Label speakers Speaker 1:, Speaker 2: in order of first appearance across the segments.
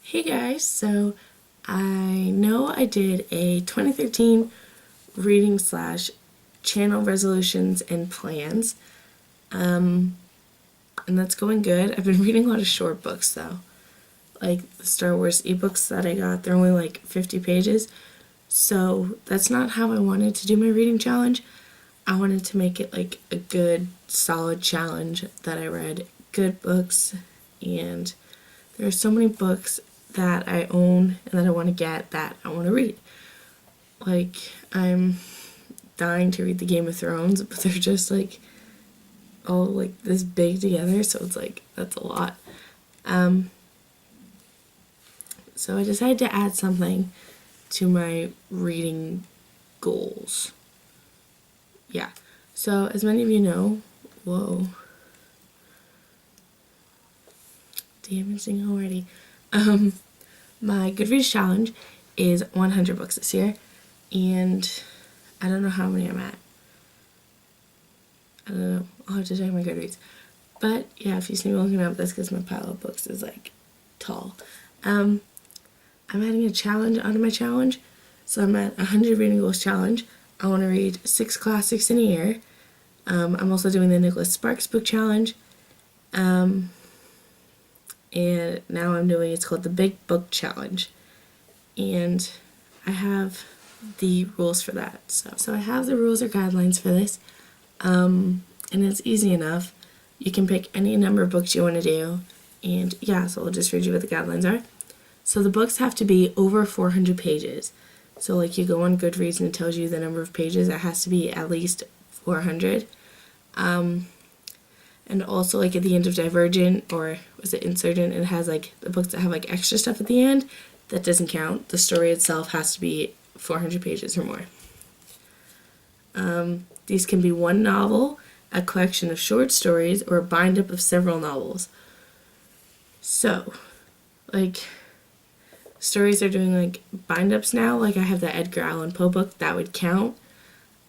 Speaker 1: Hey guys, so I know I did a 2013 reading slash channel resolutions and plans, and that's going good. I've been reading a lot of short books though, like the Star Wars ebooks that I got. They're only like 50 pages, so that's not how I wanted to do my reading challenge. I wanted to make it like a good, solid challenge that I read good books, and there are so many books that I own and that I want to get that I want to read. Like, I'm dying to read the Game of Thrones, but they're just like all like this big together, so it's like that's a lot. So I decided to add something to my reading goals. Yeah. So as many of you know, whoa, damaging already. My Goodreads challenge is 100 books this year, and I don't know how many I'm at. I don't know. I'll have to check my Goodreads. But yeah, if you see me looking up, that's because my pile of books is like tall. I'm adding a challenge onto my challenge. So I'm at 100 reading goals challenge. I want to read 6 classics in a year. I'm also doing the Nicholas Sparks book challenge. And now I'm doing, it's called the Big Book Challenge. And I have the rules for that. So I have the rules or guidelines for this. And it's easy enough. You can pick any number of books you want to do. And yeah, so I'll just read you what the guidelines are. So the books have to be over 400 pages. So like you go on Goodreads and it tells you the number of pages. It has to be at least 400. And also, like at the end of Divergent, or was it Insurgent, it has like the books that have like extra stuff at the end. That doesn't count. The story itself has to be 400 pages or more. These can be one novel, a collection of short stories, or a bind-up of several novels. So, like, stories are doing like bind-ups now. Like I have the Edgar Allan Poe book, that would count.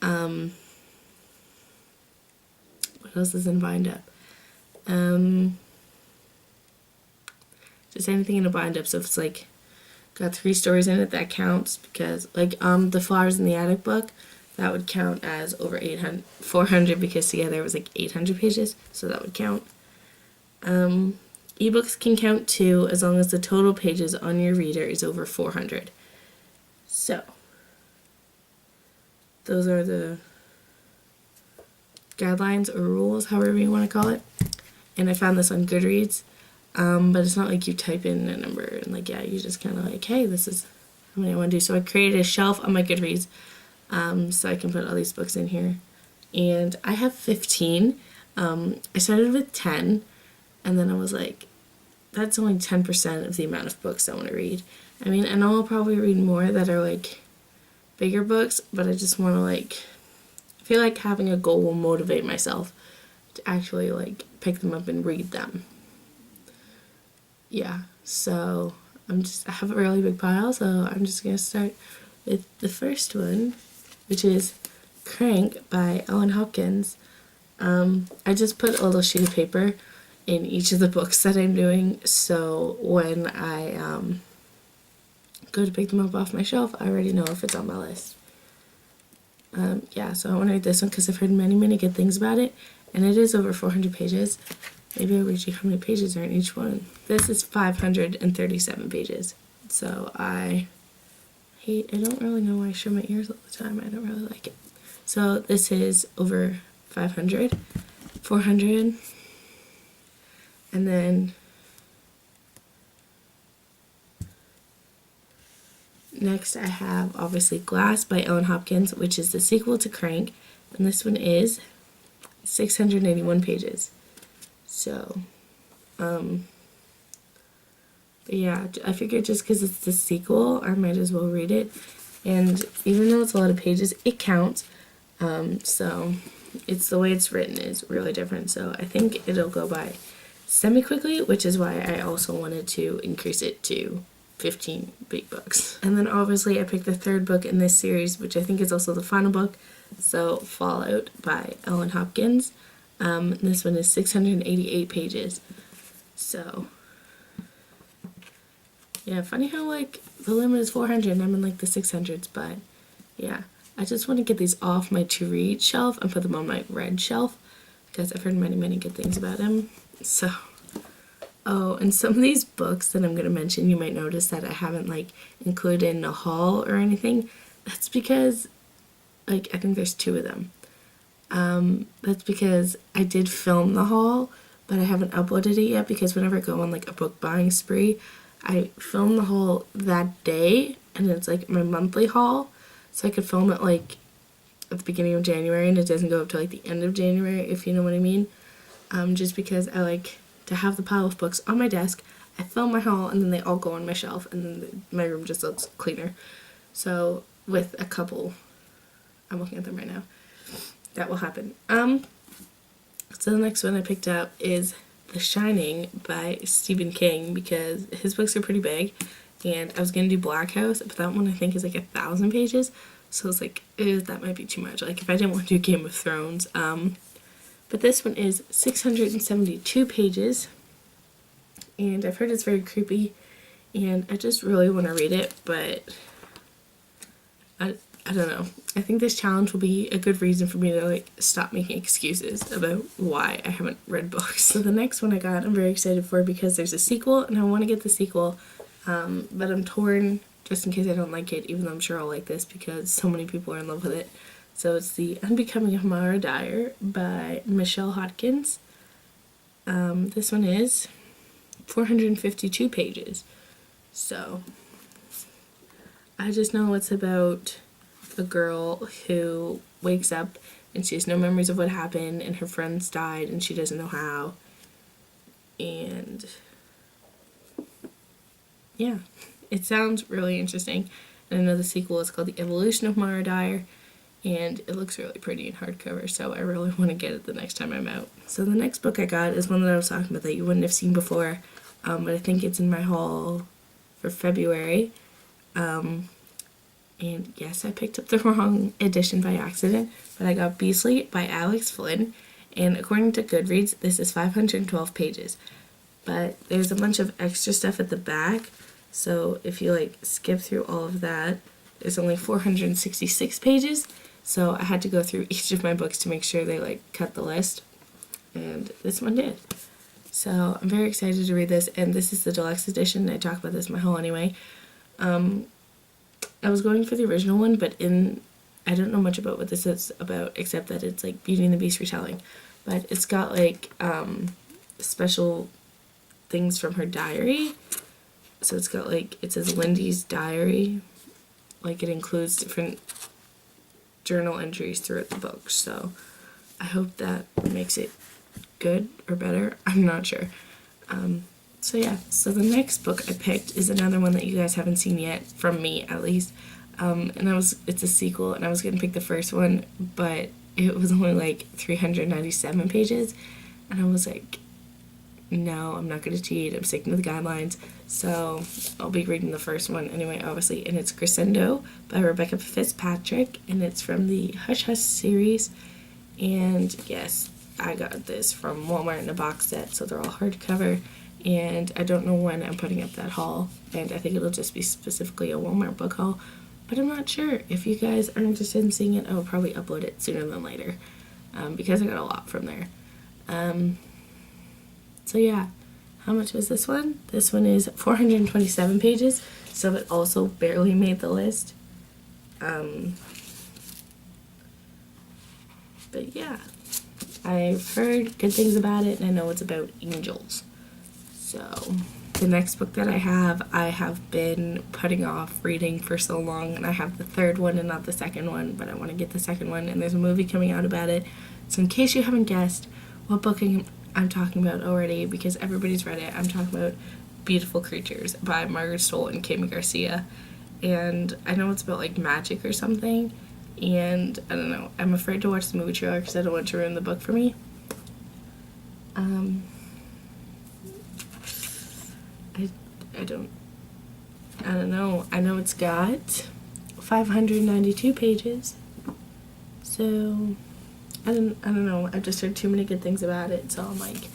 Speaker 1: What else is in bind-up? Just anything in a bind-up. So if it's like got 3 stories in it, that counts, because like the Flowers in the Attic book, that would count as over 400 because together it was like 800 pages, so that would count. Ebooks can count too, as long as the total pages on your reader is over 400. So those are the guidelines or rules, however you want to call it. And I found this on Goodreads, but it's not like you type in a number and like, yeah, you just kind of like, hey, this is how many I want to do. So I created a shelf on my Goodreads, so I can put all these books in here. And I have 15. I started with 10, and then I was like, that's only 10% of the amount of books I want to read. I mean, I know I'll probably read more that are like bigger books, but I just want to like, I feel like having a goal will motivate myself to actually like pick them up and read them. Yeah, so I have a really big pile, so I'm just gonna start with the first one, which is Crank by Ellen Hopkins. I just put a little sheet of paper in each of the books that I'm doing, so when I go to pick them up off my shelf, I already know if it's on my list. Yeah, so I want to read this one because I've heard many, many good things about it, and it is over 400 pages. Maybe I'll read you how many pages are in each one. This is 537 pages, so I don't really know why I show my ears all the time. I don't really like it. So this is over 500, 400, and then next I have obviously Glass by Ellen Hopkins, which is the sequel to Crank, and this one is 681 pages. So, but yeah, I figured just because it's the sequel, I might as well read it. And even though it's a lot of pages, it counts. So it's the way it's written is really different. So I think it'll go by semi-quickly, which is why I also wanted to increase it to 15 big books. And then obviously I picked the third book in this series, which I think is also the final book. So Fallout by Ellen Hopkins. This one is 688 pages. So Yeah, funny how like the limit is 400 and I'm in like the 600s, but yeah. I just want to get these off my to read shelf and put them on my read shelf because I've heard many, many good things about him. So, oh, and some of these books that I'm going to mention, you might notice that I haven't like included in a haul or anything. That's because like I think there's two of them. That's because I did film the haul, but I haven't uploaded it yet because whenever I go on like a book buying spree, I film the haul that day and it's like my monthly haul. So I could film it like at the beginning of January and it doesn't go up to like the end of January, if you know what I mean. Just because I like to have the pile of books on my desk. I film my haul and then they all go on my shelf and then my room just looks cleaner. So with a couple, I'm looking at them right now, that will happen. So the next one I picked up is The Shining by Stephen King because his books are pretty big and I was going to do Black House, but that one I think is like 1,000 pages. So I was like, that might be too much. Like if I didn't want to do Game of Thrones. But this one is 672 pages and I've heard it's very creepy and I just really want to read it, but I don't know. I think this challenge will be a good reason for me to like stop making excuses about why I haven't read books. So the next one I got I'm very excited for because there's a sequel and I want to get the sequel, but I'm torn just in case I don't like it, even though I'm sure I'll like this because so many people are in love with it. So it's The Unbecoming of Mara Dyer by Michelle Hodkins. This one is 452 pages. So I just know it's about a girl who wakes up and she has no memories of what happened and her friends died and she doesn't know how. And yeah, it sounds really interesting. And I know the sequel is called The Evolution of Mara Dyer and it looks really pretty in hardcover, so I really want to get it the next time I'm out. So the next book I got is one that I was talking about that you wouldn't have seen before, but I think it's in my haul for February. And yes, I picked up the wrong edition by accident, but I got Beastly by Alex Flynn, and according to Goodreads, this is 512 pages. But there's a bunch of extra stuff at the back, so if you like skip through all of that, there's only 466 pages, so I had to go through each of my books to make sure they like cut the list, and this one did. So I'm very excited to read this, and this is the deluxe edition. I talk about this in my haul anyway. I was going for the original one, but I don't know much about what this is about, except that it's like Beauty and the Beast retelling. But it's got like special things from her diary. So it's got like, it says Lindy's diary. Like it includes different journal entries throughout the book. So I hope that makes it good or better. I'm not sure. So yeah, so the next book I picked is another one that you guys haven't seen yet, from me at least. And it's a sequel, and I was gonna pick the first one, but it was only like 397 pages, and I was like, no, I'm not gonna cheat, I'm sticking to the guidelines, so I'll be reading the first one anyway, obviously, and it's Crescendo by Rebecca Fitzpatrick, and it's from the Hush Hush series, and yes, I got this from Walmart in a box set, so they're all hardcover. And I don't know when I'm putting up that haul, and I think it'll just be specifically a Walmart book haul, but I'm not sure. If you guys are interested in seeing it, I will probably upload it sooner than later, because I got a lot from there. So yeah, how much was this one? This one is 427 pages, so it also barely made the list. But yeah, I've heard good things about it, and I know it's about angels. So the next book that I have been putting off reading for so long, and I have the third one and not the second one, but I want to get the second one, and there's a movie coming out about it. So in case you haven't guessed what book I'm talking about already, because everybody's read it, I'm talking about Beautiful Creatures by Margaret Stohl and Kami Garcia. And I know it's about like magic or something, and I don't know, I'm afraid to watch the movie trailer because I don't want to ruin the book for me. I don't know. I know it's got 592 pages. So I don't know. I've just heard too many good things about it. So I'm like,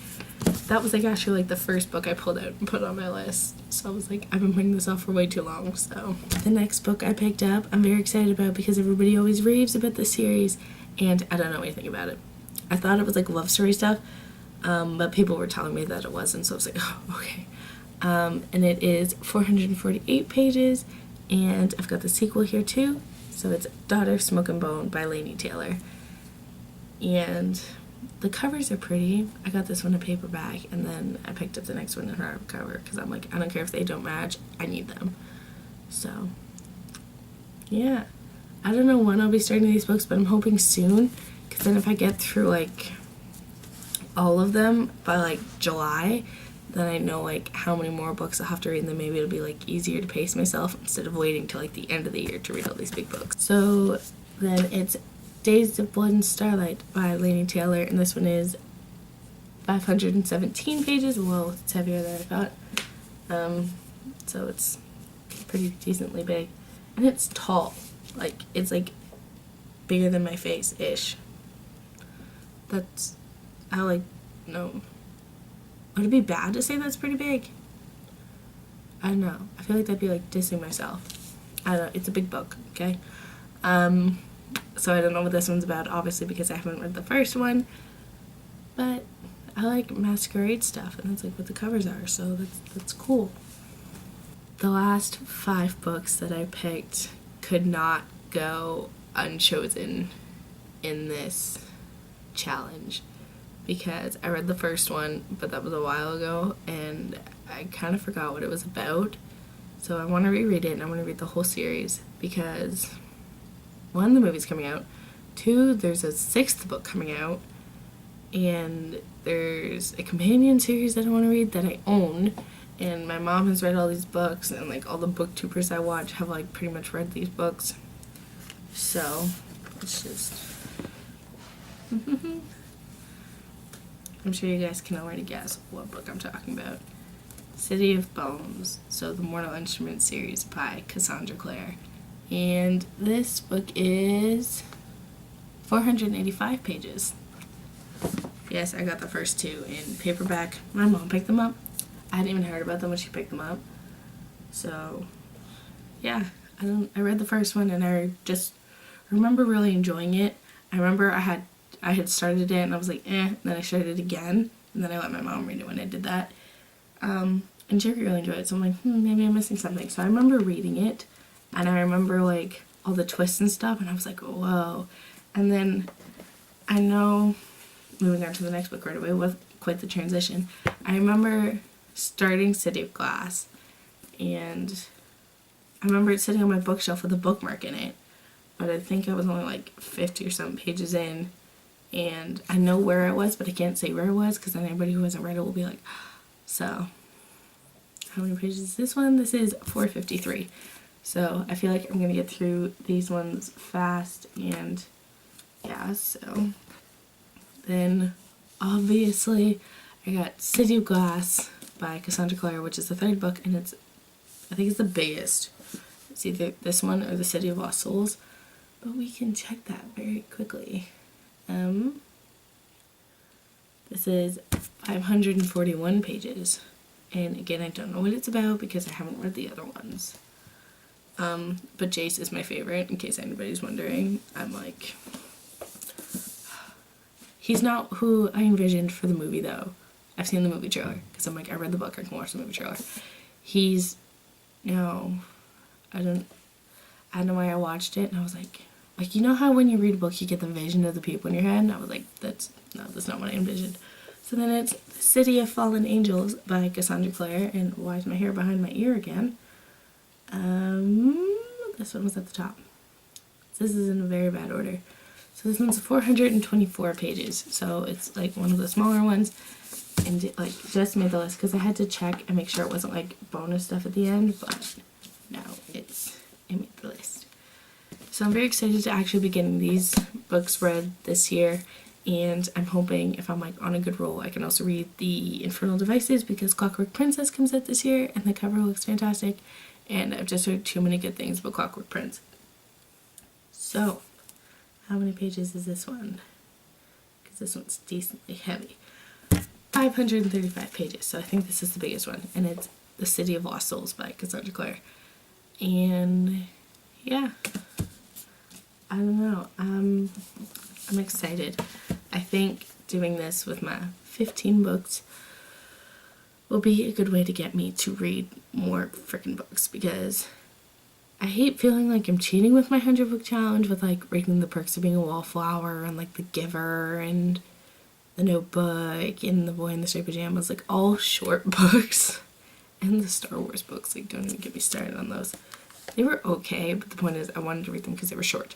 Speaker 1: that was like actually like the first book I pulled out and put on my list. So I was like, I've been putting this off for way too long. So the next book I picked up, I'm very excited about because everybody always raves about the series, and I don't know anything about it. I thought it was like love story stuff, but people were telling me that it wasn't, so I was like, oh, okay. And it is 448 pages, and I've got the sequel here too. So it's Daughter, Smoke and Bone by Laini Taylor. And the covers are pretty. I got this one in paperback, and then I picked up the next one in hardcover because I'm like, I don't care if they don't match, I need them. So, yeah. I don't know when I'll be starting these books, but I'm hoping soon, because then if I get through, like, all of them by, like, July, then I know, like, how many more books I'll have to read, and then maybe it'll be, like, easier to pace myself instead of waiting till, like, the end of the year to read all these big books. So then it's Days of Blood and Starlight by Laini Taylor, and this one is 517 pages. Whoa, it's heavier than I thought. So it's pretty decently big. And it's tall. Like, it's, like, bigger than my face-ish. That's, I, like, no. Would it be bad to say that's pretty big? I don't know. I feel like that'd be, like, dissing myself. I don't know. It's a big book, okay? So I don't know what this one's about, obviously, because I haven't read the first one. But I like masquerade stuff, and that's, like, what the covers are, so that's cool. The last 5 books that I picked could not go unchosen in this challenge, because I read the first one, but that was a while ago, and I kind of forgot what it was about. So I want to reread it, and I want to read the whole series, because 1, the movie's coming out, 2, there's a 6th book coming out, and there's a companion series that I want to read that I own, and my mom has read all these books, and, like, all the booktubers I watch have, like, pretty much read these books. So it's just I'm sure you guys can already guess what book I'm talking about. City of Bones, so the Mortal Instruments series by Cassandra Clare. And this book is 485 pages. Yes, I got the first 2 in paperback. My mom picked them up. I hadn't even heard about them when she picked them up. So, yeah, I read the first one, and I just remember really enjoying it. I remember I had started it, and I was like, and then I started it again, and then I let my mom read it when I did that. And Jerry really enjoyed it, so I'm like, maybe I'm missing something. So I remember reading it, and I remember, like, all the twists and stuff, and I was like, whoa. And then I know, moving on to the next book right away was quite the transition. I remember starting City of Glass, and I remember it sitting on my bookshelf with a bookmark in it, but I think I was only like 50 or something pages in, and I know where it was, but I can't say where it was, because then anybody who hasn't read it will be like, so, how many pages is this one? This is 453. So I feel like I'm going to get through these ones fast, and yeah, so then obviously I got City of Glass by Cassandra Clare, which is the 3rd book, and I think it's the biggest. It's either this one or the City of Lost Souls, but we can check that very quickly. This is 541 pages, and again, I don't know what it's about because I haven't read the other ones. But Jace is my favorite, in case anybody's wondering. I'm like, he's not who I envisioned for the movie, though. I've seen the movie trailer, because I'm like, I read the book, I can watch the movie trailer. He's, no, I don't know why I watched it, and I was like, you know how when you read a book, you get the vision of the people in your head? And I was like, that's not what I envisioned. So then it's The City of Fallen Angels by Cassandra Clare, and why is my hair behind my ear again? This one was at the top. This is in a very bad order. So this one's 424 pages, so it's like one of the smaller ones, and it, like, just made the list because I had to check and make sure it wasn't like bonus stuff at the end, but no, it made the list. So I'm very excited to actually be getting these books read this year, and I'm hoping if I'm like on a good roll, I can also read The Infernal Devices, because Clockwork Princess comes out this year, and the cover looks fantastic, and I've just heard too many good things about Clockwork Prince. So, how many pages is this one? Because this one's decently heavy. 535 pages, so I think this is the biggest one, and it's The City of Lost Souls by Cassandra Clare. And yeah, I don't know. I'm excited. I think doing this with my 15 books will be a good way to get me to read more freaking books, because I hate feeling like I'm cheating with my 100 book challenge with like reading The Perks of Being a Wallflower and like The Giver and The Notebook and The Boy in the Striped Pajamas, like all short books. And the Star Wars books, like don't even get me started on those. They were okay, but the point is I wanted to read them because they were short.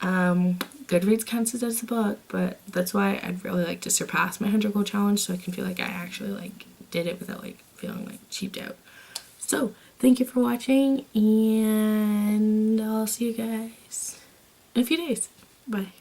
Speaker 1: Goodreads counts as a book, but that's why I'd really like to surpass my 100 goal challenge so I can feel like I actually like did it without like feeling like cheaped out. So thank you for watching, and I'll see you guys in a few days. Bye.